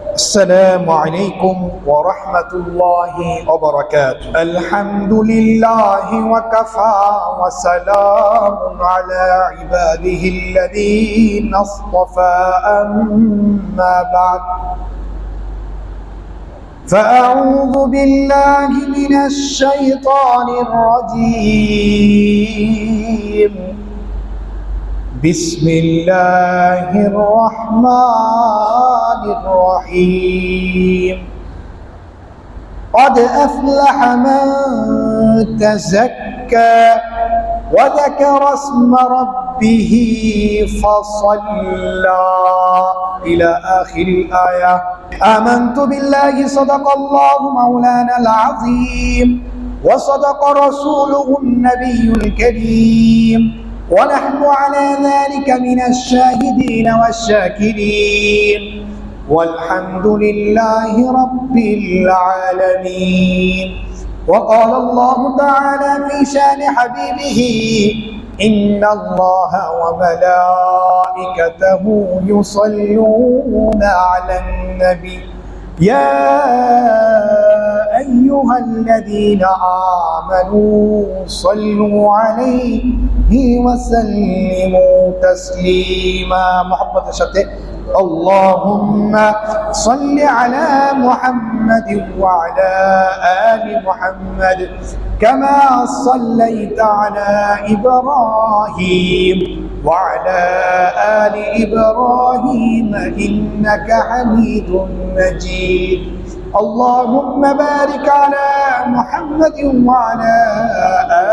السلام عليكم ورحمة الله وبركاته. الحمد لله وكفى وسلام على عباده الذين اصطفى. أما بعد فأعوذ بالله من الشيطان الرجيم. بسم الله الرحمن الرحيم. قد أفلح من تزكى وذكر اسم ربه فصلى إلى آخر الآية. آمنت بالله صدق الله مولانا العظيم وصدق رسوله النبي الكريم ونحن على ذلك من الشاهدين والشاكرين والحمد لله رب العالمين. وقال الله تعالى في شان حبيبه: إن الله وملائكته يصلون على النبي يا أيها الذين آمنوا صلوا عليه وسلموا تسليما. محبة الشتى اللهم صل على محمد وعلى آل محمد كما صليت على إبراهيم وعلى آل إبراهيم إنك حميد مجيد. اللهم بارك على محمد وعلى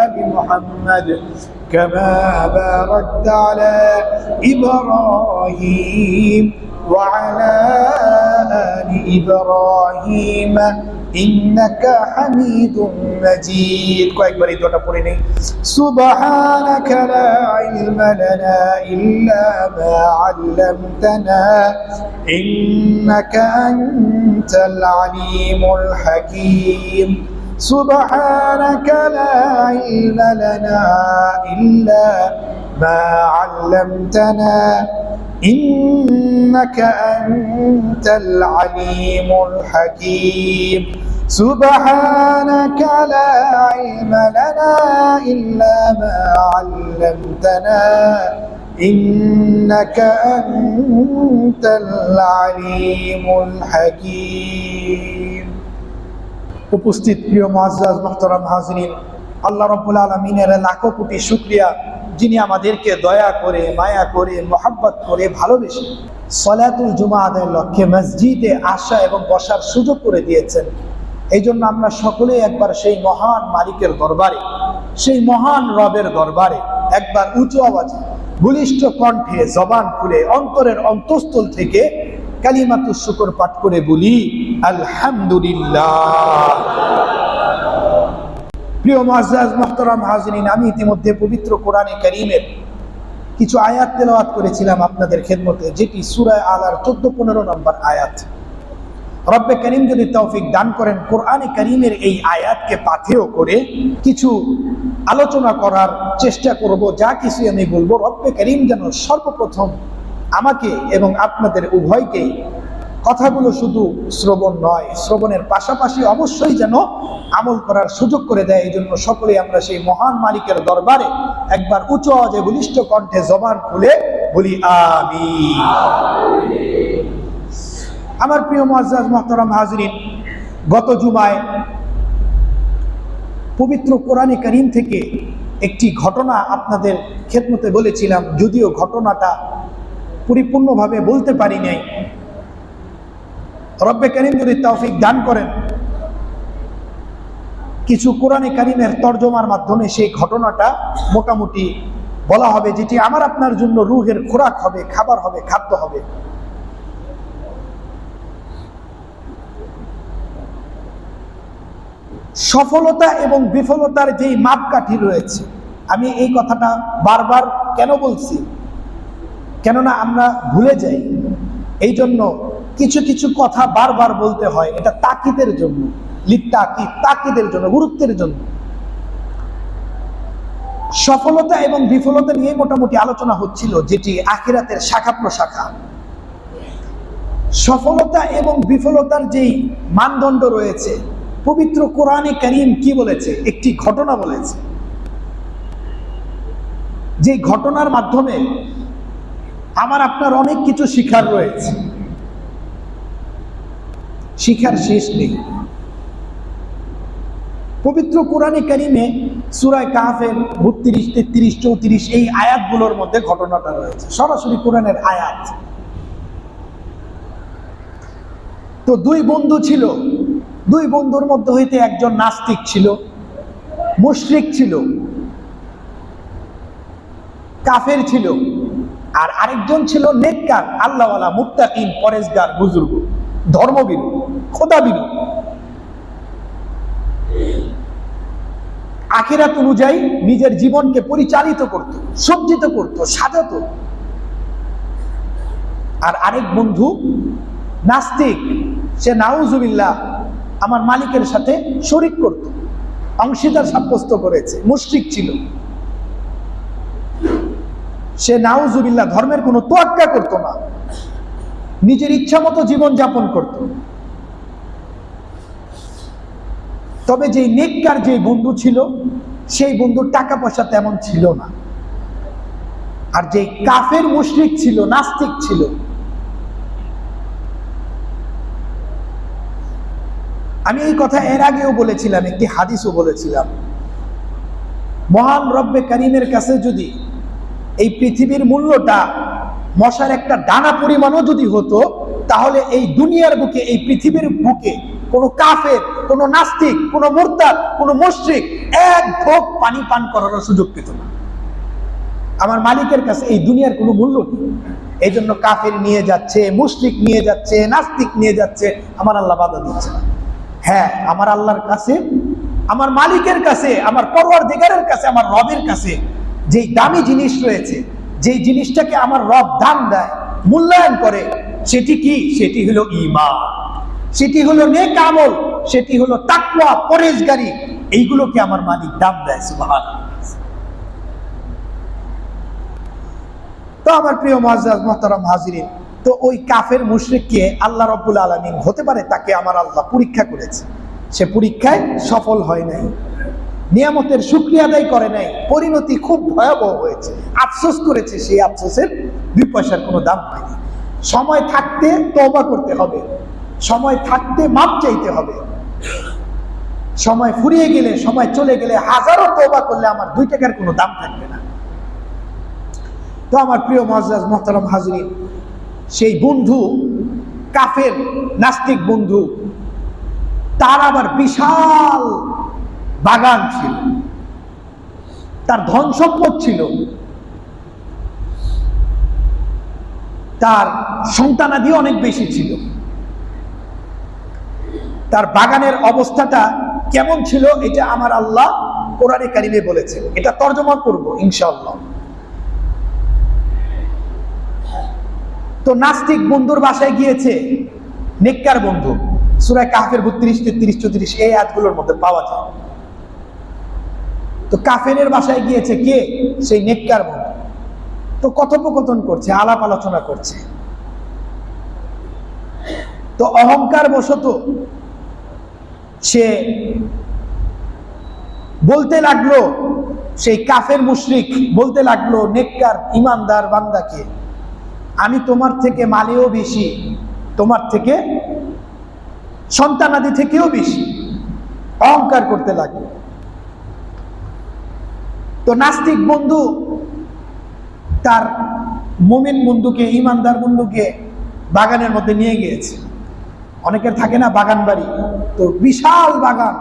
آل محمد كما باركت على إبراهيم وعلى آل إبراهيم إنك حميد مجيد. কয়েকবার এই দোয়াটা পড়ে নেই। سبحانك لا علم لنا إلا ما علمتنا إنك أنت العليم الحكيم. سبحانك لا علم لنا إلا ما علمتنا إنك أنت العليم الحكيم. سبحانك لا علم لنا إلا ما علمتنا إنك أنت العليم الحكيم. উপস্থিত প্রিয় মুআজ্জাজ মুহতারাম হাজিরিন, আল্লাহ রাব্বুল আলামিনের লাখো কোটি শুকরিয়া, যিনি আমাদেরকে দয়া করে, মায়া করে, মোহাব্বত করে, ভালোবেসে সলাতুল জুমা আদায়ের লক্ষ্যে মসজিদে আসা এবং বসার সুযোগ করে দিয়েছেন। এই জন্য আমরা সকলেই একবার সেই মহান মালিকের দরবারে, সেই মহান রবের দরবারে একবার উঁচু আওয়াজে, বলিষ্ঠ কণ্ঠে, জবান খুলে, অন্তরের অন্তঃস্থল থেকে কালিমাতুশ শুকর পাঠ করে বলি আলহামদুলিল্লাহ। প্রিয় মুআজ্জাজ মুহতারাম হাজিরিন, আমি ইতিমধ্যে পবিত্র কোরআনে কারীমের কিছু আয়াত তেলাওয়াত করেছিলাম আপনাদের খেদমতে, যেটি সূরা আলার 14-15 নম্বর আয়াত। রব্বে কারীম যদি তৌফিক দান করেন, কোরআনে কারীমের এই আয়াতকে পাথেয় করে কিছু আলোচনা করার চেষ্টা করব। যা কিছু আমি বলবো, রব্বে কারীম যেন সর্বপ্রথম আমাকে এবং আপনাদের উভয়কেই কথাগুলো শুধু শ্রবণ নয়, শ্রবণের পাশাপাশি অবশ্যই যেন আমল করার সুযোগ করে দেয়। এই জন্য সকলেই আমরা সেই মহান মালিকের দরবারে একবার উচ্চ আওয়াজে, বলিষ্ঠ কণ্ঠে, জবান খুলে বলি আমিন। আমার প্রিয় মুআজ্জাজ মুহতারাম হাজিরিন, গত জুমায় পবিত্র কোরআনে কারীম থেকে একটি ঘটনা আপনাদের খেদমতে বলেছিলাম, যদিও ঘটনাটা পরিপূর্ণভাবে বলতে পারি নাই। রব্বে কারীম যদি তৌফিক দান করেন, কিছু কোরআনে কারীমের তরজমার মাধ্যমে সেই ঘটনাটা মোটামুটি বলা হবে, যেটি আমার আপনার জন্য রূহের খোরাক হবে, খাবার হবে, খাদ্য হবে। সফলতা এবং বিফলতার যেই মাপকাঠি রয়েছে, আমি এই কথাটা বারবার কেন বলছি, কেননা আমরা ভুলে যাই। এই জন্য কিছু কিছু কথা বারবার বলতে হয়, এটা তাকিদের জন্য, তাকিদের জন্য, গুরুত্বের জন্য। সফলতা এবং বিফলতা নিয়ে মোটামুটি আলোচনা হচ্ছিল, যেটি আখিরাতের শাখা প্রশাখা। সফলতা এবং বিফলতার যেই মানদণ্ড রয়েছে, পবিত্র কোরআনে কারীম কি বলেছে? একটি ঘটনা বলেছে, যে ঘটনার মাধ্যমে আমার আপনার অনেক কিছু শিখার রয়েছে, শিখার শেষ নেই। পবিত্র কোরআনে কারীমে সূরা কাহফের 32, 33, 34 এই আয়াতগুলোর মধ্যে ঘটনাটা রয়েছে, সরাসরি কোরআনের আয়াত। তো দুই বন্ধু ছিল, দুই বন্ধুর মধ্যে হইতে একজন নাস্তিক ছিল, মুশরিক ছিল, কাফের ছিল, আর আরেকজন ছিল নেককার, আল্লাহওয়ালা, মুত্তাকিন, পরেজগার, বুজুর্গ, ধর্মবীর, খোদাবীর, আখিরাত অনুযায়ী নিজের জীবনকে পরিচালিত করত, সজ্জিত করত, সাজাতো। আর আরেক বন্ধু নাস্তিক, সে নাউজুবিল্লাহ আমার মালিকের সাথে শরীক করত, অংশীদার সাব্যস্ত করেছে, মুশরিক ছিল। সে নাউজুবিল্লাহ ধর্মের কোনো তোয়াক্কা করত না, নিজের ইচ্ছা মতো জীবন যাপন করত। তবে যে নেককার যে বন্ধু ছিল, সেই বন্ধুর টাকা পয়সা তেমন ছিল না। আর যে কাফের মুশরিক ছিল, নাস্তিক ছিল, আমি এই কথা এর আগেও বলেছিলাম, একটি হাদিসও বলেছিলাম, মহান রব্বে কারীমের কাছে যদি এই পৃথিবীর মূল্যটা মশার একটা দানা পরিমাণও যদি হতো, তাহলে এই দুনিয়ার বুকে, এই পৃথিবীর বুকে কোনো কাফের, কোনো নাস্তিক, কোনো মুরতাদ, কোনো মুশরিক এক ঢোক পানি পান করার সুযোগ পেত না। আমার মালিকের কাছে এই দুনিয়ার কোনো মূল্য নেই। এই জন্য কাফের নিয়ে যাচ্ছে, মুশরিক নিয়ে যাচ্ছে, নাস্তিক নিয়ে যাচ্ছে, আমার আল্লাহ বাধা দিচ্ছে না। হ্যাঁ, আমার আল্লাহর কাছে, আমার মালিকের কাছে, আমার পরওয়ারদিগারের কাছে, আমার রবের কাছে যেই দামি জিনিস রয়েছে, যেই জিনিসটাকে আমার রব দাম দেয়, মূল্যায়ন করে, সেটি কি? সেটি হলো ঈমান, সেটি হলো নেক আমল, সেটি হলো তাকওয়া, পরেজগারি। এইগুলোকে আমার মালিক দাম দেয়। সুবহানাল্লাহ। তো আমার প্রিয় মুআজ্জাজ মুহতারাম হাজিরিন, তো ওই কাফের মুশরিককে আল্লাহ রাব্বুল আলামিন, হতে পারে তাকে আমার আল্লাহ পরীক্ষা করেছে, সে পরীক্ষায় সফল হয় নাই, নিয়ামতের শুকরিয়া আদায় করে নাই, পরিণতি খুব ভয়াবহ হয়েছে, আফসোস করেছে, সেই আফসোসের 2 পয়সার কোনো দাম হয়নি। সময় থাকতে তওবা করতে হবে, সময় থাকতে মাপ চাইতে হবে। সময় ফুরিয়ে গেলে, সময় চলে গেলে হাজারো তওবা করলে আমার 2 টাকার কোনো দাম থাকবে না। তো আমার প্রিয় মুআজ্জাজ মুহতারাম হাজিরিন, সেই বন্ধু, কাফের নাস্তিক বন্ধু, তার আবার বিশাল বাগান ছিল, তার ধন সম্পদ ছিল, তার সন্তানাদি অনেক বেশি ছিল। তার বাগানের অবস্থাটা কেমন ছিল, এটা আমার আল্লাহ কোরআনে কারিমে বলেছে, এটা তরজমা করব ইনশাআল্লাহ। তো নাস্তিক বন্ধুর বাসায় গিয়েছে নেককার বন্ধু, সূরা কাহফের 32, 33, 34 এই আয়াতগুলোর মধ্যে পাওয়া যায়। তো কাফেরের বাসায় গিয়েছে কে? সেই নেককার বন্ধু। তো কথোপকথন করছে, আলাপ আলোচনা করছে। তো অহংকার বশত সে বলতে লাগলো, সেই কাফের মুশরিক বলতে লাগলো নেককার ইমানদার বান্দাকে, আমি তোমার থেকে মালেও বেশি, তোমার থেকে সন্তানাদি থেকেও বেশি। অহংকার করতে লাগলো। তো নাস্তিক বন্ধু তার মুমিন বন্ধুকে, ইমানদার বন্ধুকে বাগানের মধ্যে নিয়ে গিয়েছে। অনেকের থাকে না বাগান বাড়ি, তো বিশাল বাগান,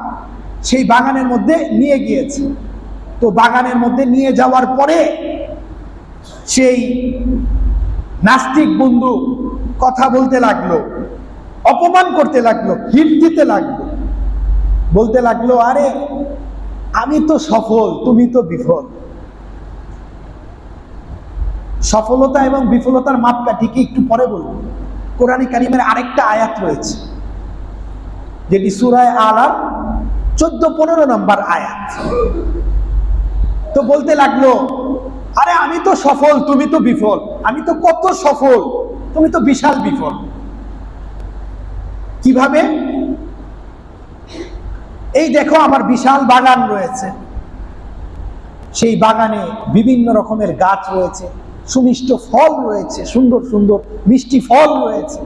সেই বাগানের মধ্যে নিয়ে গিয়েছে। তো বাগানের মধ্যে নিয়ে যাওয়ার পরে সেই নাস্তিক বন্ধু কথা বলতে লাগলো, অপমান করতে লাগলো, হিট দিতে লাগলো, বলতে লাগলো, আরে আমি তো সফল, তুমি তো বিফল। সফলতা এবং বিফলতার মাপকাঠি কি একটু পরে বলবো। কোরআনে কারিমের আরেকটা আয়াত রয়েছে, যেটি সূরা আলার 14-15 নম্বর আয়াত। তো বলতে লাগলো, আরে আমি তো সফল, তুমি তো বিফল, আমি তো কত সফল, তুমি তো বিশাল বিফল। কিভাবে? এই দেখো আমার বিশাল বাগান রয়েছে, সেই বাগানে বিভিন্ন রকমের গাছ রয়েছে, সুমিষ্ট ফল রয়েছে, সুন্দর সুন্দর মিষ্টি ফল রয়েছে,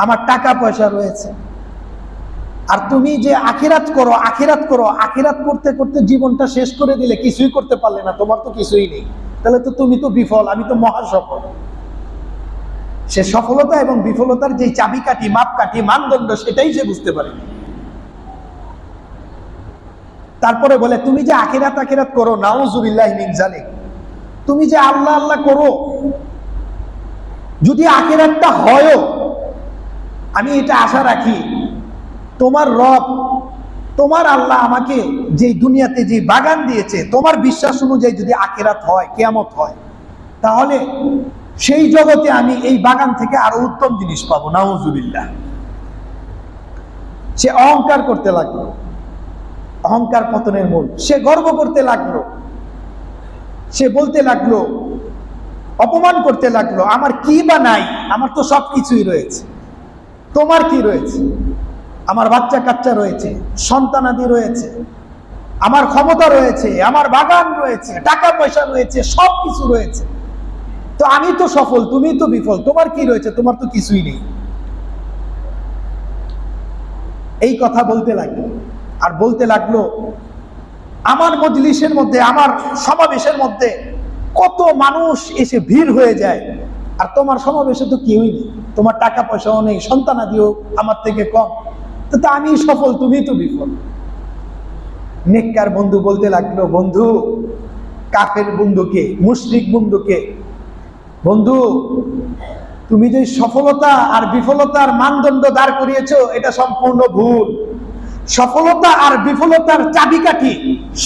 আমার টাকা পয়সা রয়েছে। আর তুমি যে আখিরাত করো, আখিরাত করো, আখিরাত করতে করতে জীবনটা শেষ করে দিলে, কিছুই করতে পারলে না, তোমার তো কিছুই নেই, তাহলে তো তুমি তো বিফল, আমি তো মহা সফল। সে সফলতা এবং বিফলতার যে চাবিকাঠি, মাপকাঠি, মানদণ্ড, সেটাই সে বুঝতে পারে। তারপরে বলে তুমি যে আখিরাত আখিরাত করো, নাউজুবিল্লাহি মিন যালিক, তুমি যে আল্লাহ আল্লাহ করো, যদি আখিরাতটা হয়ও, আমি এটা আশা রাখি তোমার রব, তোমার আল্লাহ আমাকে যে দুনিয়াতে যে বাগান দিয়েছে, তোমার বিশ্বাস অনুযায়ী যদি আখিরাত হয়, কিয়ামত হয়, তাহলে সেই জগতে আমি এই বাগান থেকে আরো উত্তম জিনিস পাবো। নাউজুবিল্লাহ। সে অহংকার করতে লাগলো, অহংকার পতনের মূল। সে গর্ব করতে লাগলো, সে বলতে লাগলো, অপমান করতে লাগলো, আমার কি বা নাই, আমার তো সবকিছুই রয়েছে, তোমার কি রয়েছে? আমার বাচ্চা কাচ্চা রয়েছে, সন্তানাদি রয়েছে, আমার ক্ষমতা রয়েছে, আমার বাগান রয়েছে, টাকা পয়সা রয়েছে, সবকিছু রয়েছে, তো আমি তো সফল, তুমি তো বিফল, তোমার কি রয়েছে? তোমার তো কিছুই নেই। এই কথা বলতে লাগলো। আর বলতে লাগলো, আমার মজলিসের মধ্যে, আমার সমাবেশের মধ্যে কত মানুষ এসে ভিড় হয়ে যায়, আর তোমার সমাবেশে তো কেউই নেই, তোমার টাকা পয়সাও নেই, সন্তানাদিও আমার থেকে কম, তো আমি সফল, তুমি তো বিফল। নেককার বন্ধু বলতে লাগলো, বন্ধু, কাফের বন্ধুকে, মুশরিক বন্ধুকে, বন্ধু, তুমি যে সফলতা আর বিফলতার মানদণ্ড দাঁড় করিয়েছো, এটা সম্পূর্ণ ভুল। সফলতা আর বিফলতার চাবিকাঠি,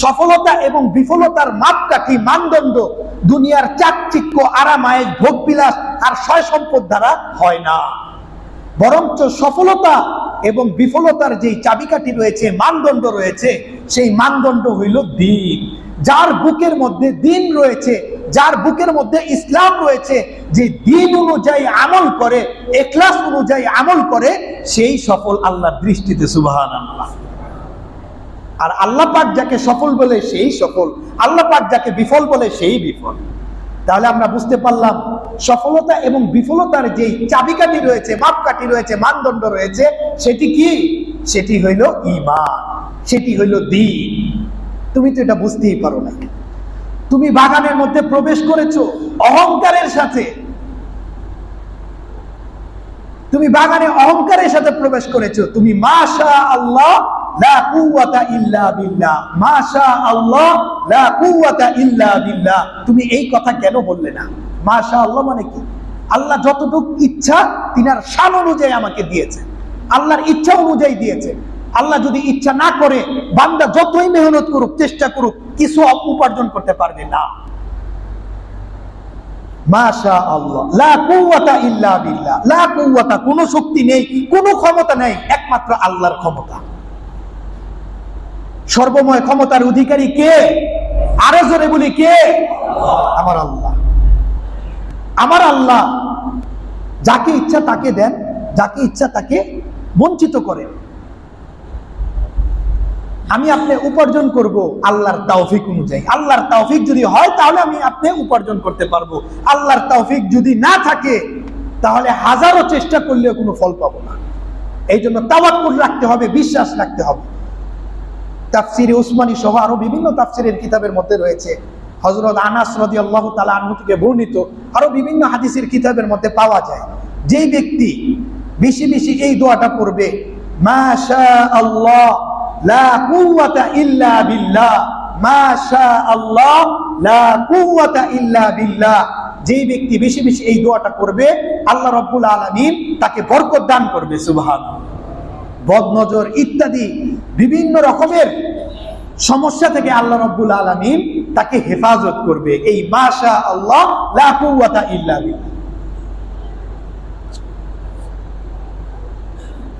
সফলতা এবং বিফলতার মাপকাঠি, মানদণ্ড দুনিয়ার চাকচিক্য, আরামায়েশ, ভোগবিলাস আর সয় সম্পদ দ্বারা হয় না, বরঞ্চ সফলতা এবং বিফলতার যে চাবিকাঠি রয়েছে, মানদণ্ড রয়েছে, সেই মানদণ্ড হইল দ্বীন। যার বুকের মধ্যে দ্বীন রয়েছে, যার বুকের মধ্যে ইসলাম রয়েছে, যে দ্বীন অনুযায়ী আমল করে, ইখলাস অনুযায়ী আমল করে, সেই সফল আল্লাহর দৃষ্টিতে। সুবহানাল্লাহ। আর আল্লাহ পাক যাকে সফল বলে সেই সফল, আল্লাহ পাক যাকে বিফল বলে সেই বিফল। তাহলে আমরা বুঝতে পারলাম সফলতা এবং বিফলতার যে চাবিকাঠি রয়েছে, মাপকাঠি রয়েছে, মানদণ্ড রয়েছে, সেটি কি? সেটি হইল ঈমান, সেটি হইল দ্বীন। তুমি তো এটা বুঝতেই পারো না। তুমি বাগানের মধ্যে প্রবেশ করেছো অহংকারের সাথে, তুমি বাগানে অহংকারের সাথে প্রবেশ করেছো। তুমি মাশা আল্লাহ লা কুওয়াতা ইল্লা বিল্লাহ, মাশা আল্লাহ লা কুওয়াতা ইল্লা বিল্লাহ, তুমি এই কথা কেন বললে না? মাশা আল্লাহ মানে কি? আল্লাহ যতটুকু ইচ্ছা তিনার শান অনুযায়ী আমাকে দিয়েছে, আল্লাহর ইচ্ছা অনুযায়ী দিয়েছে। আল্লাহ যদি ইচ্ছা না করে, বান্দা যতই মেহনত করুক, চেষ্টা করুক, কিছু উপার্জন করতে পারবে না। মাশা আল্লাহ লা কুওয়াতা ইল্লা বিল্লাহ, লা কুওয়াতা, কোনো শক্তি নেই, কোনো ক্ষমতা নেই, একমাত্র আল্লাহর ক্ষমতা। সর্বময় ক্ষমতার অধিকারী কে? আরো জোরে বলি, কে? আমার আল্লাহ। আমার আল্লাহ যাকে ইচ্ছা তাকে দেন, যাকে ইচ্ছা তাকে বঞ্চিত করেন। আমি আপনি উপার্জন করব আল্লাহর তৌফিক অনুযায়ী। আল্লাহর তৌফিক যদি হয় তাহলে আমি আপনি উপার্জন করতে পারবো, আল্লাহর তৌফিক যদি না থাকে তাহলে হাজারো চেষ্টা করলেও কোনো ফল পাবো না। এই জন্য তাওয়াক্কুল রাখতে হবে, বিশ্বাস রাখতে হবে। তাফসিরে উসমানী সহ আরো বিভিন্ন তাফসিরের কিতাবের মধ্যে রয়েছে, হযরত আনাস রাদিয়াল্লাহু তাআলা আনহু থেকে বর্ণিত, আরো বিভিন্ন হাদিসের কিতাবের মধ্যে পাওয়া যায়, যেই ব্যক্তি বেশি বেশি এই দোয়াটা পড়বে, মাশা আল্লাহ লা কুওয়াতা ইল্লা বিল্লাহ, মাশা আল্লাহ লা কুওয়াতা ইল্লা বিল্লাহ, যেই ব্যক্তি বেশি বেশি এই দোয়াটা করবে, আল্লাহ রাব্বুল আলামিন তাকে বরকত দান করবে। সুবহানাল্লাহ। বদনজর ইত্যাদি বিভিন্ন রকমের সমস্যা থেকে আল্লাহ রাব্বুল আলামিন তাকে হেফাজত করবে, এই মাশা আল্লাহ লা কুওয়াতা ইল্লা বিল্লাহ।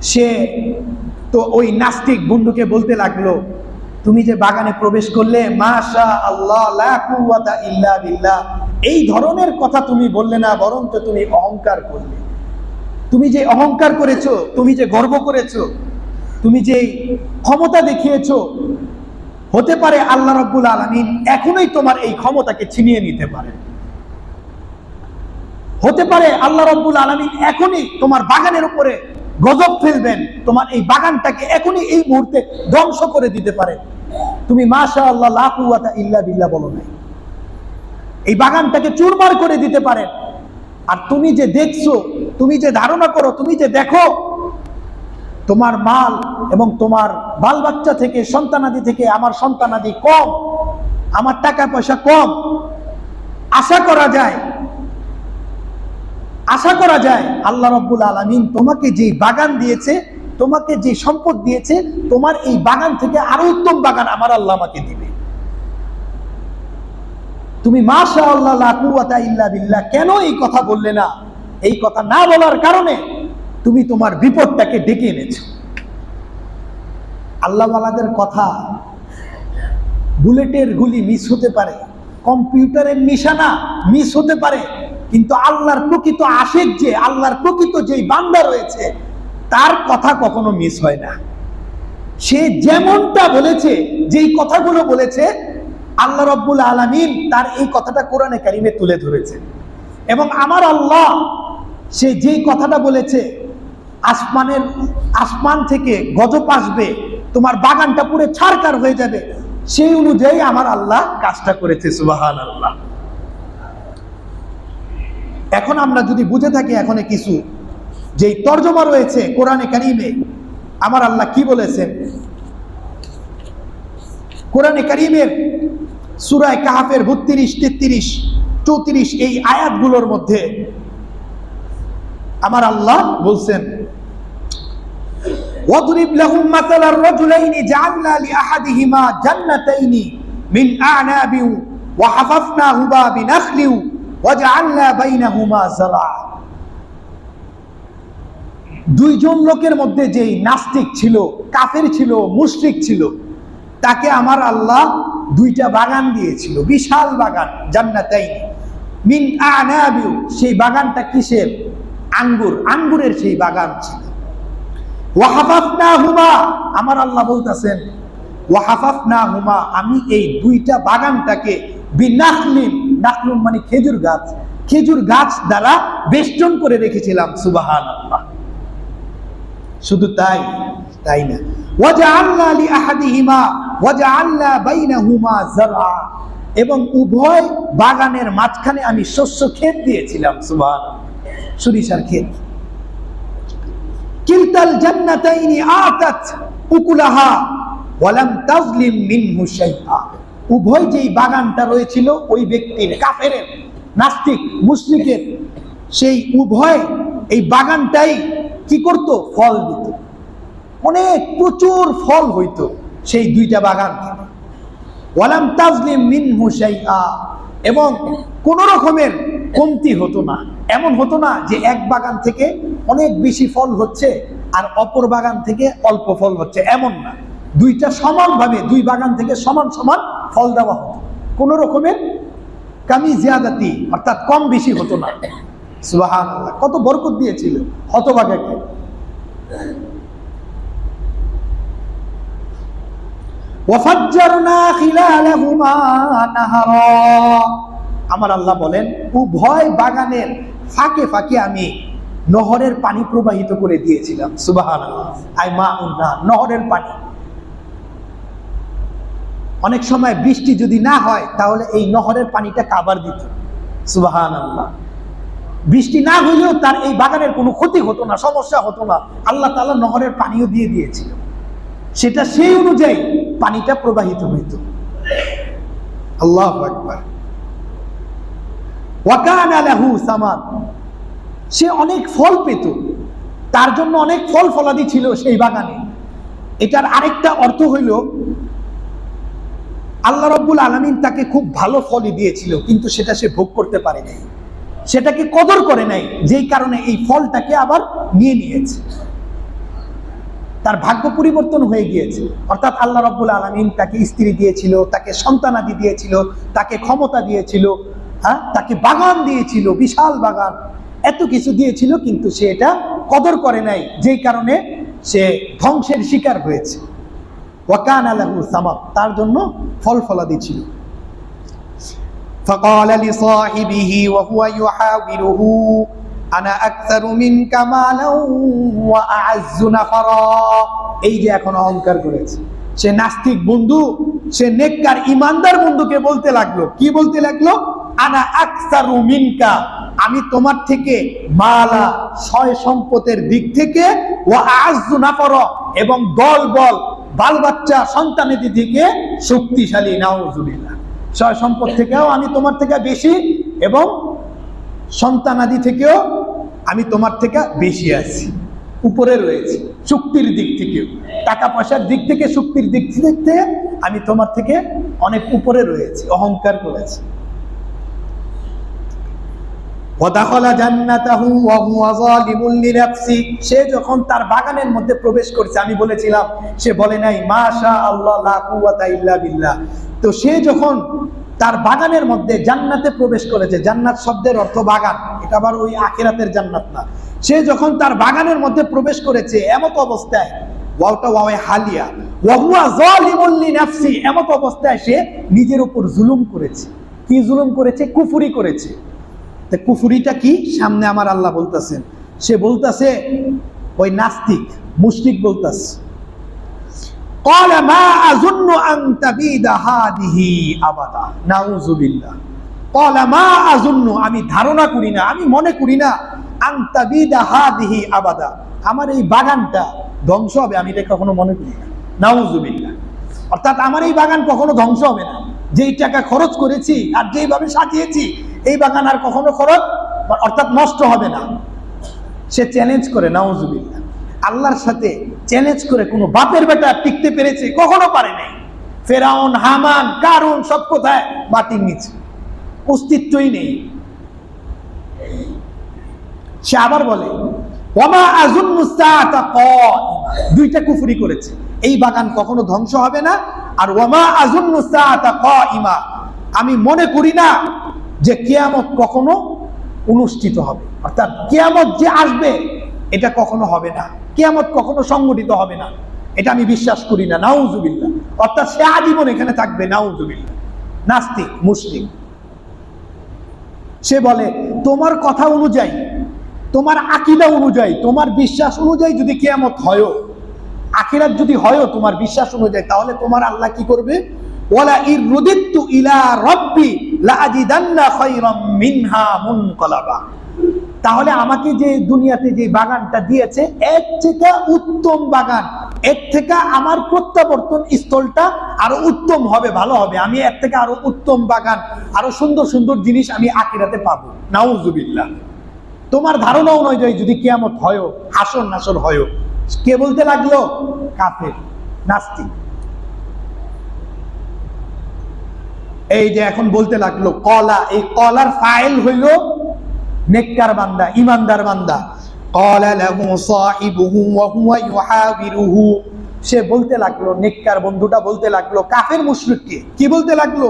সে তো ওই নাস্তিক বন্ধুকে বলতে লাগলো, তুমি যে বাগানে প্রবেশ করলে, মাশা আল্লাহ লা কুওয়াতা ইল্লা বিল্লাহ, এই ধরনের কথা তুমি বললে না, বরঞ্চ তুমি অহংকার করলে। তুমি যে অহংকার করেছো, তুমি যে গর্ব করেছো, তুমি যে ক্ষমতা দেখিয়েছো, হতে পারে আল্লাহ রাব্বুল আলামিন এখনই তোমার এই ক্ষমতাকে ছিনিয়ে নিতে পারেন। হতে পারে আল্লাহ রাব্বুল আলামিন এখনই তোমার বাগানের উপরে গজব ফেলবেন, তোমার এই বাগানটাকে এখনই এই মুহূর্তে ধ্বংস করে দিতে পারে। তুমি মাশাআল্লাহ লা কুওয়াতা ইল্লা বিল্লাহ বলো নাই, এই বাগানটাকে চুরমার করে দিতে পারেন। আর তুমি যে দেখছো, তুমি যে ধারণা করো, তুমি যে দেখো তোমার মাল এবং তোমার বাল বাচ্চা থেকে, সন্তানাদি থেকে আমার সন্তানাদি কম, আমার টাকা পয়সা কম, আশা করা যায় আল্লাহ রাব্বুল আলামিন তোমাকে যে বাগান দিয়েছে, তোমাকে যে সম্পদ দিয়েছে, তোমার এই বাগান থেকে আরো উত্তম বাগান আমার আল্লাহ আমাকে দিবে। তুমি মাশাআল্লাহ লা কুওয়াতা ইল্লা বিল্লাহ কেন এই কথা বললে না? এই কথা না বলার কারণে তুমি তোমার বিপদটাকে ডেকে এনেছো। আল্লাহওয়ালাদের কথা, বুলেটের গুলি মিস হতে পারে, কম্পিউটারের নিশানা মিস হতে পারে, কিন্তু আল্লাহর প্রকৃত আশিক, যে আল্লাহর প্রকৃত যেই বান্দা রয়েছে, তার কথা কখনো মিস হয় না। সে যেমনটা বলেছে, যেই কথাগুলো বলেছে, আল্লাহ রাব্বুল আলামিন তার এই কথাটা কোরআনে কারিমে তুলে ধরেছে। এবং আমার আল্লাহ সে যেই কথাটা বলেছে, আসমান থেকে গজব আসবে, তোমার বাগানটা পুরো ছারখার হয়ে যাবে, সেই অনুযায়ী আমার আল্লাহ কাজটা করেছে। সুবহানাল্লাহ। এখন আমরা যদি বুঝে থাকি এখন কিছু যেই তরজমা রয়েছে কোরআনে কারিমে, আমার আল্লাহ কি বলেছেন, কোরআনে কারিমের সূরা কাহফের 32, 33, 34 এই আয়াতগুলোর মধ্যে আমার আল্লাহ বলছেন, ওয়াদরিব লাহুম মাসালার রাজুলাইনি জাআলনা লিআহাদিহিমা জান্নাতাইনি মিন আ'নাবিন ওয়া হাফাফনাহুমা বিনাখলিন ওয়া জাআলনা বাইনাহুমা যারআ। দুইজন লোকের মধ্যে যেই নাস্তিক ছিল, কাফের ছিল, মুশরিক ছিল, তাকে আমার আল্লাহ দুইটা বাগান দিয়েছিল, বিশাল বাগান, জান্নাতাইনি মিন আ'নাবিন, সেই বাগানটা কিসের? আঙ্গুরের সেই বাগান ছিল। ওয়া হাফাফনাহুমা, আমার আল্লাহ বলতেছেন ওয়া হাফাফনাহুমা, আমি এই দুইটা বাগানটাকে বিনাখলিন, নাখলুন মানে খেজুর গাছ দ্বারা বেষ্টন করে রেখেছিলাম। সুবহানাল্লাহ। শুধু তাই না, ওয়াজআলনা লিআহাদিহিমা ওয়াজআলনা বাইনাহুমা যারআ, এবং উভয় বাগানের মাঝখানে আমি শস্য ক্ষেত দিয়েছিলাম। সুবহানাল্লাহ। সরিষার ক্ষেত। কিলতাল জান্নাতাইনি আতাত উকুলাহা ওয়া লাম তাজলিম মিনহু শাইআ, উভয় যেই বাগানটা রয়েছিল ওই ব্যক্তির, কাফের, নাস্তিক, মুশরিকের, সেই উভয় এই বাগানটাই কি করত? ফল দিত, অনেক প্রচুর ফল হইতো সেই দুইটা বাগান থেকে। ওয়া লাম তাজলিম মিনহু শাইআ, এবং কোন রকমের কমতি হতো না। এমন হতো না যে এক বাগান থেকে অনেক বেশি ফল হচ্ছে আর অপর বাগান থেকে অল্প ফল হচ্ছে, এমন না। দুইটা সমানভাবে, দুই বাগান থেকে সমান সমান ফল দেওয়া হতো, কোন রকমের কামি জিয়াদাতি অর্থাৎ কম বেশি হতো না। সুবহানাল্লাহ। কত বরকত দিয়েছিল হতভাগাকে। ওয়াফাজ্জারনা খিলালাহুমা নাহারা, আমার আল্লাহ বলেন উভয় বাগানের ফাঁকে ফাঁকে আমি নহরের পানি প্রবাহিত করে দিয়েছিলাম। সুবহানাল্লাহ। আই মাউন নাহার, নহরের পানি। অনেক সময় বৃষ্টি যদি না হয় তাহলে এই নহরের পানিটা কাভার দিত। সুবহানাল্লাহ। বৃষ্টি না হইলেও তার এই বাগানের কোনো ক্ষতি হতো না, সমস্যা হতো না। আল্লাহ তাআলা নহরের পানিও দিয়ে দিয়েছিল, সেটা সেই অনুযায়ী পানিটা প্রবাহিত হইত। আল্লাহু আকবার। ওয়া কানা লাহু সামার, সে অনেক ফল পেত, তার জন্য অনেক ফল ফলাদি ছিল সেই বাগানে। এটার আরেকটা অর্থ হইল আল্লাহ রাব্বুল আলামিন তাকে খুব ভালো ফলই দিয়েছিল, কিন্তু সেটা সে ভোগ করতে পারে নাই, সেটাকে কদর করে নাই, যেই কারণে এই ফলটাকে আবার নিয়ে নিয়েছে। তার ভাগ্য পরিবর্তন হয়ে গিয়েছে। অর্থাৎ আল্লাহ রাব্বুল আলামিন তাকে স্ত্রী দিয়েছিল, তাকে সন্তানাদি দিয়েছিল, তাকে ক্ষমতা দিয়েছিল, তাকে বাগান দিয়েছিল, বিশাল বাগান, এত কিছু দিয়েছিল, কিন্তু সে এটা কদর করে নাই, যেই কারণে সে ধ্বংসের শিকার হয়েছে। ওয়াকানা লাহু সামার, তার জন্য ফল ফলাদি ছিল। فقال لصاحبه وهو يحاوره أنا أكثر منك مالا وأعز نفرا। এই যে এখন অহংকার করেছে সে, নাস্তিক বন্ধু, সে নেককার ইমানদার বন্ধুকে বলতে লাগলো, কি বলতে লাগলো? আনা আকসারু মিনকা, আমি তোমার থেকে মালা, সয় সম্পদের দিক থেকে, ওয়া আ'আজ্জু নাফারা, এবং দল বল, বাল বাচ্চা সন্তানেদি থেকে শক্তিশালী। নাউজুবিল্লাহ। সয় সম্পদ থেকেও আমি তোমার থেকে বেশি, এবং সন্তানাদি থেকেও আমি তোমার থেকে বেশি আছি, উপরে রয়েছে। শক্তির দিক থেকে, টাকা পয়সার দিক থেকে, শক্তির দিক থেকে আমি তোমার থেকে অনেক উপরে রয়েছে। অহংকার করেছে। ওয়াদাখালা জান্নাতাহু ওয়া হুয়া যালিমুন লিনাফসি, সে যখন তার বাগানের মধ্যে প্রবেশ করছে, আমি বলেছিলাম সে বলে নাই মাশা আল্লাহ লা কুওয়াতা ইল্লা বিল্লাহ। তো সে যখন তার বাগানের মধ্যে জান্নাতে প্রবেশ করেছে, জান্নাত শব্দের অর্থ বাগান, এটা আবার ওই আখিরাতের জান্নাত না। সে যখন তার বাগানের মধ্যে প্রবেশ করেছে, এমত অবস্থায়, ওয়াওটা ওয়াওয়ে হালিয়া, ওয়া হুয়া যালিমুন লিনাফসি, এমত অবস্থায় সে নিজের উপর জুলুম করেছে। কি জুলুম করেছে? কুফরি করেছে। তা কুফরিটা কি? সামনে আমার আল্লাহ বলতেছেন। সে বলতেছে, ওই নাস্তিক মুশরিক বলতেছে, قال ما أظن أن تبيد هذه أبدا نعوذ بالله قال ما أظن, আমি ধারণা করি না, আমি মনে করি না, أن تبيد هذه أبدا, আমার এই বাগানটা ধ্বংস হবে, আমি এটা কখনো মনে করি না। নাউযু বিল্লাহ। অর্থাৎ আমার এই বাগান কখনো ধ্বংস হবে না। যেই টাকা খরচ করেছি আর যেইভাবে সাজিয়েছি, এই বাগান আর কখনো খরচ, অর্থাৎ নষ্ট হবে না। সে চ্যালেঞ্জ করে। নাউযু বিল্লাহ। আল্লাহর সাথে চ্যালেঞ্জ করে কোনো বাপের বেটা টিকতে পেরেছে? কখনো পারে নাই। ফেরাউন, হামান, কারুন সব কোথায়? মাটির নিচে, অস্তিত্বই নেই। সে আবার বলে ওয়ামা আযুন্নু সাআতা কাইমা, দুইটা কুফরি করেছে। এই বাগান কখনো ধ্বংস হবে না, আর ওয়ামা আযুন্নু সাআতা কাইমা, আমি মনে করি না যে কিয়ামত কখনো অনুষ্ঠিত হবে। অর্থাৎ কিয়ামত যে আসবে এটা কখনো হবে না, কিয়ামত কখনো সংগঠিত হবে না, এটা আমি বিশ্বাস করি না। নাউজুবিল্লাহ। অর্থাৎ সে আজীবন এখানে থাকবে। নাউজুবিল্লাহ। নাস্তিক, মুশরিক। সে বলে তোমার কথা অনুযায়ী, তোমার আকীদা অনুযায়ী, তোমার বিশ্বাস অনুযায়ী যদি কিয়ামত হয়, আখিরাত যদি হয় তোমার বিশ্বাস অনুযায়ী, তাহলে তোমার আল্লাহ কি করবে? ওয়ালা ইরুদিতু ইলা রাব্বি লাআজিদান্না খায়রাম মিনহা মুনকালাবা, তাহলে আমাকে যে দুনিয়াতে যে বাগানটা দিয়েছে, এর থেকে উত্তম বাগান, এর থেকে আমার প্রত্যাবর্তন স্থলটা আরো উত্তম হবে, ভালো হবে। আমি এর থেকে আরো উত্তম বাগান, আরো সুন্দর সুন্দর জিনিস আমি আখিরাতে পাবো। নাউজুবিল্লাহ। তোমার ধারণা অনুযায়ী যদি কিয়ামত হয়, হাসর নাসর হয়, কে বলতে লাগলো? কাফের, নাস্তিক। এই যে এখন বলতে লাগলো কলা, এই কলার ফাইল হইল নেককার বান্দা, ইমানদার বান্দা। ক্বালা লাহু সাহিবুহু ওয়া হুয়া ইউহাবিরুহু, সে বলতে লাগলো, নেককার বন্ধুটা বলতে লাগলো কাফের মুশরিককে, কি বলতে লাগলো?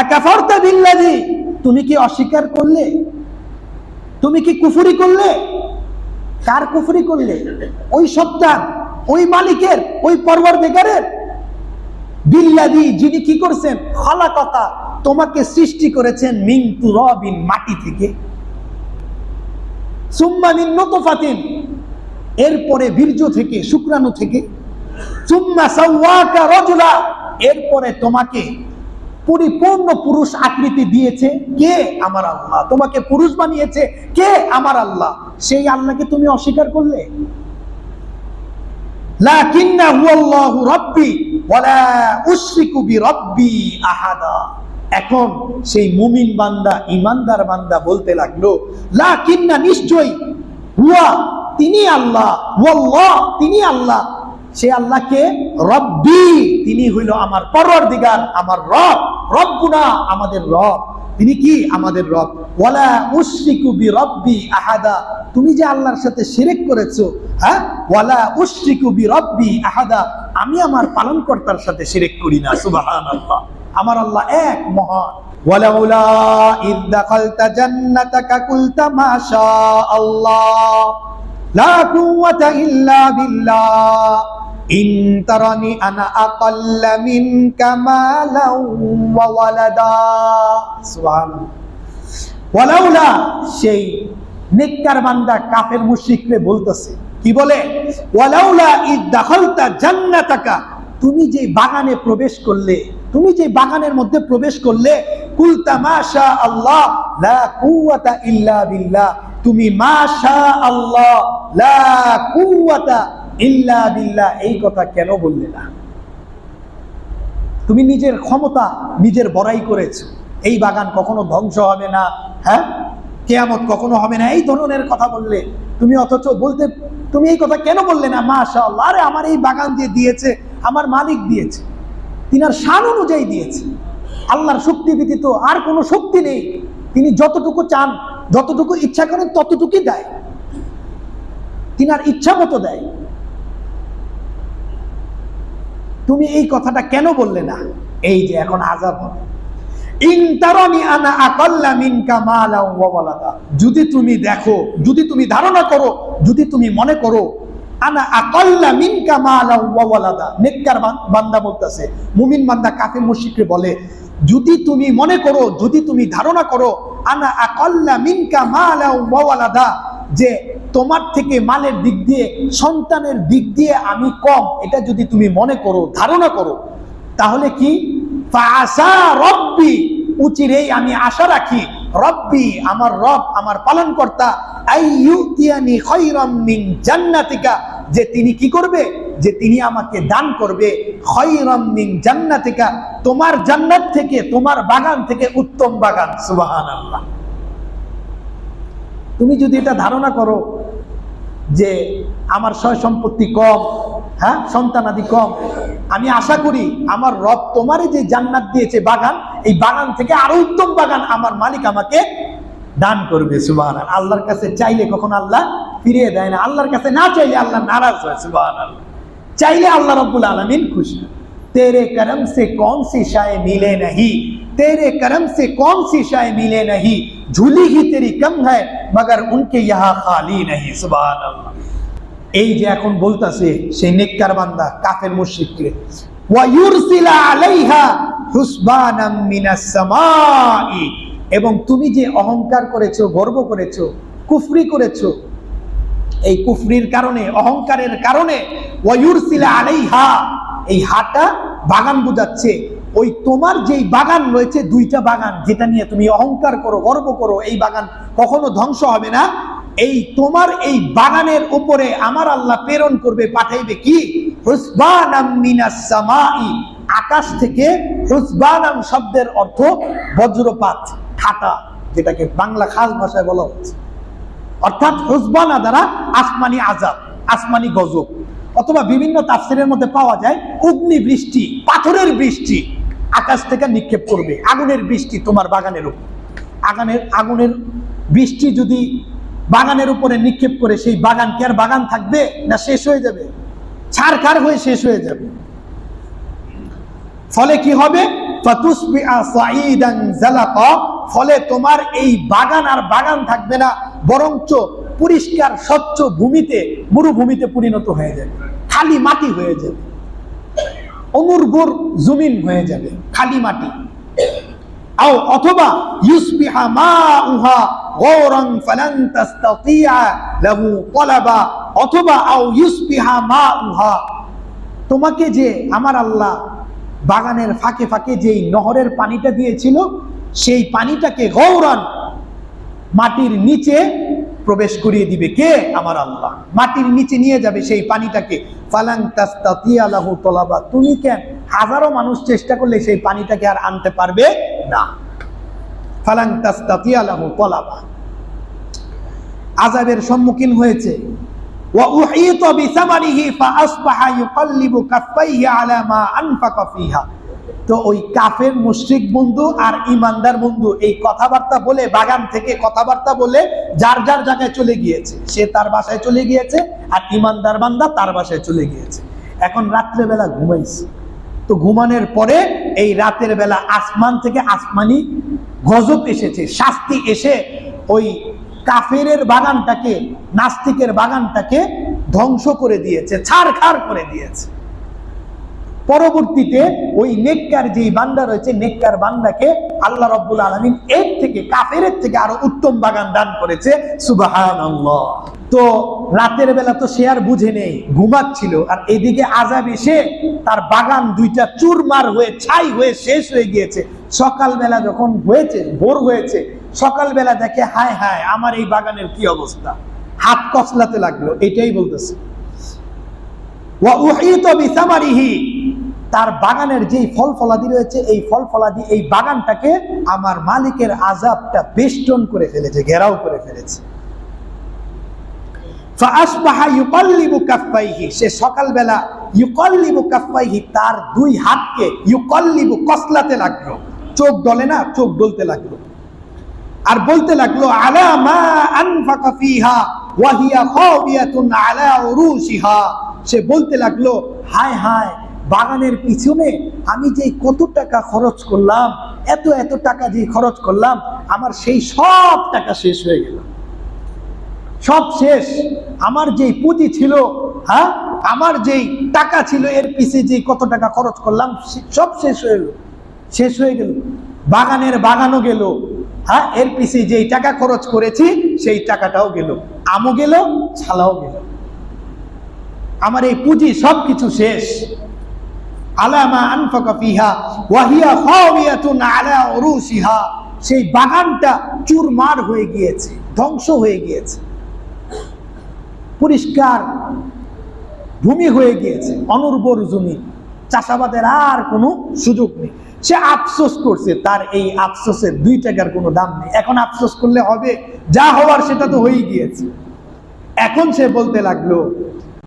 আকাফারতা বিল্লাযী, তুমি কি অস্বীকার করলে? তুমি কি কুফরি করলে? কার কুফরি করলে? ওই সত্তার, ওই মালিকের, ওই পরওয়ারদিগারের। বিল্লাযী, যিনি কি করছেন? খালাকাকা, তোমাকে সৃষ্টি করেছেন, মিন তুরাবিন, মাটি থেকে, সুম্মা মিন নুতফাতিন, এরপরে বীর্য থেকে, শুক্রাণু থেকে, সুম্মা সাওয়াকা রাজুলা, এরপরে তোমাকে পরিপূর্ণ পুরুষ আকৃতি দিয়েছে কে? আমার আল্লাহ। তোমাকে পুরুষ বানিয়েছে কে? আমার আল্লাহ। সেই আল্লাহকে তুমি অস্বীকার করলে। লাকিন্না হুয়াল্লাহু রাব্বি ওয়া লা উশরিকু বিরাব্বি আহাদা। এখন সেই মুমিন বান্দা, ইমানদার বান্দা বলতে লাগলো লাকিন্না, নিশ্চয়ই, হুয়া, তিনি আল্লাহ, ওয়াল্লাহ, তিনি আল্লাহ। সে আল্লাহকে রব্বি, তিনি হইল আমার পরওয়ারদিগার, আমার রব, রব্বুনা, আমাদের রব। তিনি কি? আমাদের রব। ওয়ালা উশরিকু বিরাব্বি আহাদা, তুমি যে আল্লাহর সাথে শিরক করেছো, হ্যাঁ, ওয়ালা উশরিকু বিরাব্বি আহাদা, আমি আমার পালনকর্তার সাথে শিরক করি না। সুবহানাল্লাহ। আমার আল্লাহ এক, মহান। ওয়ালাউলা ইয দাখালতা জান্নাতাকা কুলতা মা শা আল্লাহ লা কুওয়াতা ইল্লা বিল্লাহ ইন তারানি আনা আকাল্লা মিনকা মালাও ওয়া ওয়ালাদা। সুবহানাল্লাহ। ওয়ালাউলা, সেই নেককার বান্দা কাফের মুশরিকরে বলতেছে, কি বলে? ওয়ালাউলা ইয দাখালতা জান্নাতাকা, তুমি যে বাগানে প্রবেশ করলে, তুমি যে বাগানের মধ্যে প্রবেশ করলে, কুলতা মা শা আল্লাহ লা কুওয়াতা ইল্লা বিল্লাহ, তুমি মা শা আল্লাহ লা কুওয়াতা ইল্লা বিল্লাহ এই কথা কেন বললে না? তুমি নিজের ক্ষমতা নিজের বড়াই করেছো, এই বাগান কখনো ধ্বংস হবে না, হ্যাঁ, কিয়ামত কখনো হবে না, এই ধরনের কথা বললে তুমি। অথচ বলতে, তুমি এই কথা কেন বললে না মাশাআল্লাহ? আরে আমার এই বাগান যে দিয়েছে আমার মালিক দিয়েছে, তিনার শান অনুযায়ী দিয়েছে। আল্লাহর শক্তি ব্যতীত আর কোনো শক্তি নেই, তিনি যতটুকু চান, যতটুকু ইচ্ছা করেন ততটুকুই দেয়, তিনার ইচ্ছা মতো দেয়। তুমি এই কথাটা কেন বললে না? এই যে এখন আযাব হবে। ইন তারানি আনা আকাল্লা মিনকা মালাও ওয়া ওয়ালাদা, যদি তুমি দেখো, যদি তুমি ধারণা করো, যদি তুমি মনে করো, আনা আকাল্লা মিনকা মালাও ওয়া ওয়ালাদা, নেককার বান্দা বলতেছে, মুমিন বান্দা কাফির মুশরিককে বলে, যদি তুমি মনে করো, যদি তুমি ধারণা করো, আনা আকাল্লা মিনকা মালাও ওয়া ওয়ালাদা, যে তোমার থেকে মালের দিক দিয়ে, সন্তানের দিক দিয়ে আমি কম, এটা যদি তুমি মনে করো, ধারণা করো, তাহলে কি? ফাআসা রব্বি, উচিরেই আমি আশা রাখি, রব্বি আমার রব, আমার পালনকর্তা, আইয়ুতিয়ানি খায়রাম মিন জান্নাতিকা, যে তিনি কি করবে? যে তিনি আমাকে দান করবে খায়রাম মিন জান্নাতিকা, তোমার জান্নাত থেকে, তোমার বাগান থেকে উত্তম বাগান। সুবহানাল্লাহ। তুমি যদি এটা ধারণা করো যে আমার সয় সম্পত্তি কম, হ্যাঁ, সন্তানাদি কম, আমি আশা করি আমার রব তোমারে যে জান্নাত দিয়েছে বাগান, এই বাগান থেকে আরো উত্তম বাগান আমার মালিক আমাকে দান করবে। সুবহানাল্লাহ। আল্লাহর কাছে চাইলে কখনো আল্লাহ ফিরিয়ে দেয় না, আল্লাহর কাছে না চাইলে আল্লাহ নারাজ হয়। সুবহানাল্লাহ। চাইলে আল্লাহ রাব্বুল আলামিন খুশি। तेरे करम से कौन सी शाय मिले नहीं, तेरे करम से कौन सी शाय मिले नहीं, झूली ही तेरी कम है मगर उनके यहाँ खाली नहीं। सुबहानाल्लाह। এই যে এখন বলতাছে সেই নেককার বান্দা কাফের মুশরিককে, ওয়া ইউরসিলা আলাইহা হুসবানাম মিনাস সামাই, এবং তুমি যে অহংকার করেছো, গর্ব করেছো, কুফরি করেছো, এই কুফরির কারণে, অহংকারের কারণে, ওয়া ইউরসিলা আলাইহা, এই হাটা বাগান বুঝাচ্ছে, ওই তোমার যেই বাগান রয়েছে, দুইটা বাগান যেটা নিয়ে তুমি অহংকার করো, গর্ব করো, এই বাগান কখনো ধ্বংস হবে না। এই তোমার এই বাগানের উপরে আমার আল্লাহ প্রেরণ করবে, পাঠাইবে কি? হুসবানাম মিনাস সামাই, আকাশ থেকে। হুসবানাম শব্দের অর্থ বজ্রপাত, ঠাটা, যেটাকে বাংলা খাস ভাষায় বলা হচ্ছে। অর্থাৎ হুসবানা দ্বারা আসমানি আযাব, আসমানি গজব, অথবা বিভিন্ন তাফসীরের মধ্যে পাওয়া যায় অগ্নি বৃষ্টি, পাথরের বৃষ্টি আকাশ থেকে নিক্ষেপ করবে, আগুনের বৃষ্টি তোমার বাগানের উপর। আগুনের বৃষ্টি যদি বাগানের উপরে নিক্ষেপ করে, সেই বাগান কি আর বাগান থাকবে? না শেষ হয়ে যাবে, ছারখার হয়ে শেষ হয়ে যাবে। ফলে কি হবে? ফাতুসবিআ সাঈদান যালাকা, ফলে তোমার এই বাগান আর বাগান থাকবে না, বরঞ্চ পরিষ্কার স্বচ্ছ ভূমিতে, মরুভূমিতে পরিণত হয়ে যাবে, খালি মাটি হয়ে যাবে, অনুর্বর জমিন হয়ে যাবে, খালি মাটি। আও অথবা ইউসবিহা মাউহা গওরান ফালান তাসতাতিয়া লাহু তালাবা, অথবা আও ইউসবিহা মাউহা, তোমাকে যে আমার আল্লাহ বাগানের ফাঁকে ফাঁকে যেই নহরের পানিটা দিয়েছিল, সেই পানিটাকে গওরান, মাটির নিচে প্রবেশ করিয়ে দিবে কে? আমার আল্লাহ। মাটির নিচে নিয়ে যাবে সেই পানিটাকে। ফালান তাসতাতিয়া লাহু তালাবা, তুমি কেন, হাজারো মানুষ চেষ্টা করলে সেই পানিটাকে আর আনতে পারবে না। ফালান তাসতাতিয়া লাহু তালাবা, আযাবের সম্মুখীন হয়েছে। ওয়া উহিতা বিসামারিহি ফাআসবাহা ইউকাল্লিবু কাফাইহি আলা মা আনফাকা ফিহা। তো ওই কাফের মুশরিক বন্ধু আর ইমানদার বন্ধু এই কথাবার্তা বলে, বাগান থেকে কথাবার্তা বলে যার যার জায়গায় চলে গিয়েছে, সে তার বাসায় চলে গিয়েছে, আর ইমানদার বান্দা তার বাসায় চলে গিয়েছে। এখন রাত্রেবেলা ঘুমাইছে, তো ঘুমানোর পরে এই রাতের বেলা আসমান থেকে আসমানি গজব এসেছে, শাস্তি এসে ওই কাফেরের বাগানটাকে, নাস্তিকের বাগানটাকে ধ্বংস করে দিয়েছে, ছারখার করে দিয়েছে। পরবর্তীতে ওই নেককার যেই বান্দা রয়েছে, নেককার বান্দাকে আল্লাহ রাব্বুল আলামিন এর থেকে, কাফেরের থেকে আরো উত্তম বাগান দান করেছে। সুবহানাল্লাহ। তো রাতের বেলা তো সে আর বুঝে নেই, ঘুমাচ্ছিল, আর এদিকে আযাব এসে তার বাগান দুইটা চুরমার হয়ে, ছাই হয়ে শেষ হয়ে গিয়েছে। সকালবেলা যখন হয়েছে, ভোর হয়েছে, সকালবেলা দেখে হায় হায় আমার এই বাগানের কি অবস্থা, হাত কচলাতে লাগলো। এটাই বলতেছে ওয়া উহিত বিসামারিহি, তার বাগানের যেই ফল ফলাদি রয়েছে, এই ফল ফলাদি, এই বাগানটাকে আমার মালিকের আযাবটা বেষ্টন করে ফেলেছে, ঘেরাও করে ফেলেছে। ফাআসবাহা ইউকাল্লিবু কাফাইহি, সে সকালবেলা ইউকাল্লিবু কাফাইহি, তার দুই হাতকে ইউকাল্লিবু, কসলাতে লাগলো। চোখ ডলে না, চোখ ডলতে লাগলো, আর বলতে লাগলো আলা মা আনফাকা ফিহা ওয়া হিয়া খাবিয়াতুন আলা উরুশিহা, সে বলতে লাগলো হায় হায় বাগানের পিছনে আমি যে কত টাকা খরচ করলাম, এত এত টাকা যে খরচ করলাম, আমার সেই সব টাকা শেষ হয়ে গেল, সব শেষ। আমার যেই পুঁজি ছিল, হ্যাঁ, আমার যেই টাকা ছিল, এর পিছে যে কত টাকা খরচ করলাম, সব শেষ হয়ে গেল, শেষ হয়ে গেল। বাগানের বাগানও গেল, হ্যাঁ, এর পিছে যেই টাকা খরচ করেছি সেই টাকাটাও গেল, আমও গেল, ছালাও গেল, আমার এই পুঁজি সবকিছু শেষ। আলা মা আনফাকা ফিহা ওয়া হিয়া খাবিয়াতুন আলা উরুশিহা, সেই বাগানটা চুরমার হয়ে গিয়েছে, ধ্বংস হয়ে গিয়েছে, পরিষ্কার ভূমি হয়ে গিয়েছে, অনুর্বর জমি, চাষাবাদের আর কোনো সুযোগ নেই। সে আফসোস করছে, তার এই আফসোসের 2 টাকার কোনো দাম নেই। এখন আফসোস করলে হবে? যা হওয়ার সেটা তো হয়ে গিয়েছে। এখন সে বলতে লাগলো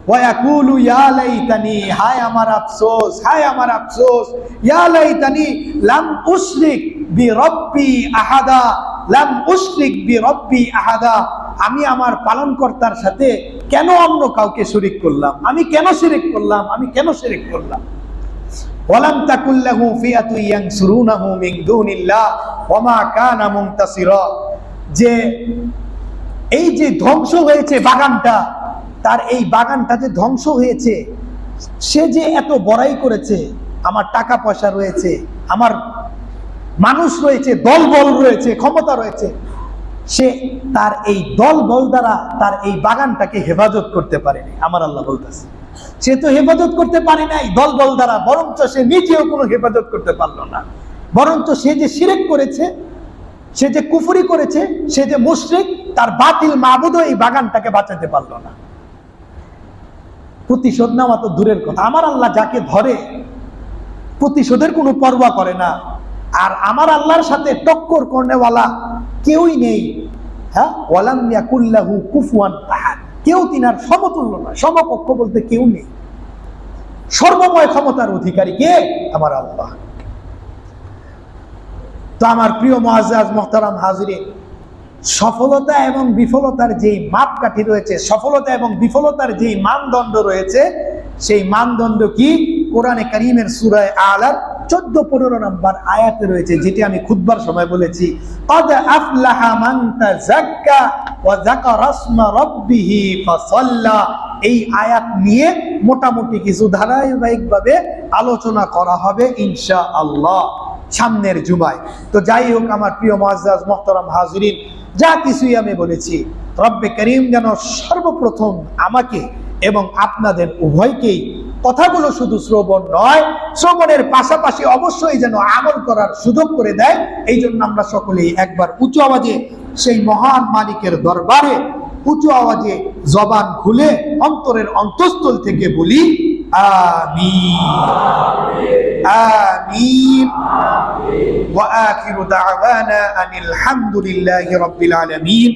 ওয়ায়াকুলু ইয়া লাইতানি, হায় আমার আফসোস, হায় আমার আফসোস, ইয়া লাইতানি লাম উশরিক বিরব্বি আহাদা, লাম উশরিক বিরব্বি আহাদা, আমি আমার পালনকর্তার সাথে কেন অন্য কাউকে শরীক করলাম, আমি কেন শিরক করলাম, আমি কেন শিরক করলাম। ওয়ালাম তাকুল লাহু ফিয়াতু ইয়ানসুরুনাহু মিন দুনিল্লাহ ওয়া মা কানা মুনতাসিরা, যে এই যে ধ্বংস হয়েছে বাগানটা, তার এই বাগানটা যে ধ্বংস হয়েছে, সে যে এত বড়াই করেছে, আমার টাকা পয়সা রয়েছে, আমার মানুষ রয়েছে, দলবল রয়েছে, ক্ষমতা রয়েছে, সে তার এই দলবল দ্বারা তার এই বাগানটাকে হেফাজত করতে পারেনি। আমার আল্লাহ বলতেছে সে তো হেফাজত করতে পারে নাই দলবল দ্বারা, বরঞ্চ সে নিজেও কোনো হেফাজত করতে পারলো না, বরঞ্চ সে যে শিরক করেছে, সে যে কুফরি করেছে, সে যে মুশরিক, তার বাতিল মাবুদও এই বাগানটাকে বাঁচাতে পারলো না। প্রতিশোধ নেওয়া তো দূরের কথা, আমার আল্লাহ যাকে ধরে প্রতিশোধের কোনো পরোয়া করে না, আর আমার আল্লাহর সাথে টক্কর করনেওয়ালা কেউই নেই। হ্যাঁ, ওয়ালাম ইয়াকুল্লাহু কুফুয়ান আহাদ, কেউ তিনার সমতুল্য না, সমকক্ষ বলতে কেউ নেই। সর্বময় ক্ষমতার অধিকারী কে? আমার আল্লাহ। তো আমার প্রিয় মুআজ্জাজ মুহতারাম হাজিরিন, সফলতা এবং বিফলতার যেই মাপকাঠি রয়েছে, সফলতা এবং বিফলতার যেই মানদণ্ড রয়েছে, সেই মানদণ্ড কি? কোরআনে কারীমের সূরা আলার 14-15 নম্বর আয়াতে রয়েছে, যেটি আমি খুতবার সময় বলেছি, ক্বাদ আফলাহা মান তাযাক্কা ওয়া যাকারা ইসমা রাব্বিহি ফাসাল্লা। এই আয়াত নিয়ে মোটামুটি কিছু ধারাবাহিকভাবে আলোচনা করা হবে ইনশাআল্লাহ সামনের জুমায়। তো যাই হোক আমার প্রিয় মুআজ্জাজ মুহতারাম হাজিরিন, যা কিছুই আমি বলেছি, রব্বে করিম যেন সর্বপ্রথম আমাকে এবং আপনাদের উভয়কেই কথাগুলো শুধু শ্রবণ নয়, শ্রবণের পাশাপাশি অবশ্যই যেন আমল করার সুযোগ করে দেয়। এই জন্য আমরা সকলেই একবার উঁচু আওয়াজে সেই মহান মালিকের দরবারে উঁচু আওয়াজে জবান খুলে অন্তরের অন্তঃস্থল থেকে বলি আমিন আমিন। ওয়া আখিরু দাওয়ানা আনিল হামদুলিল্লাহি রাব্বিল আলামিন।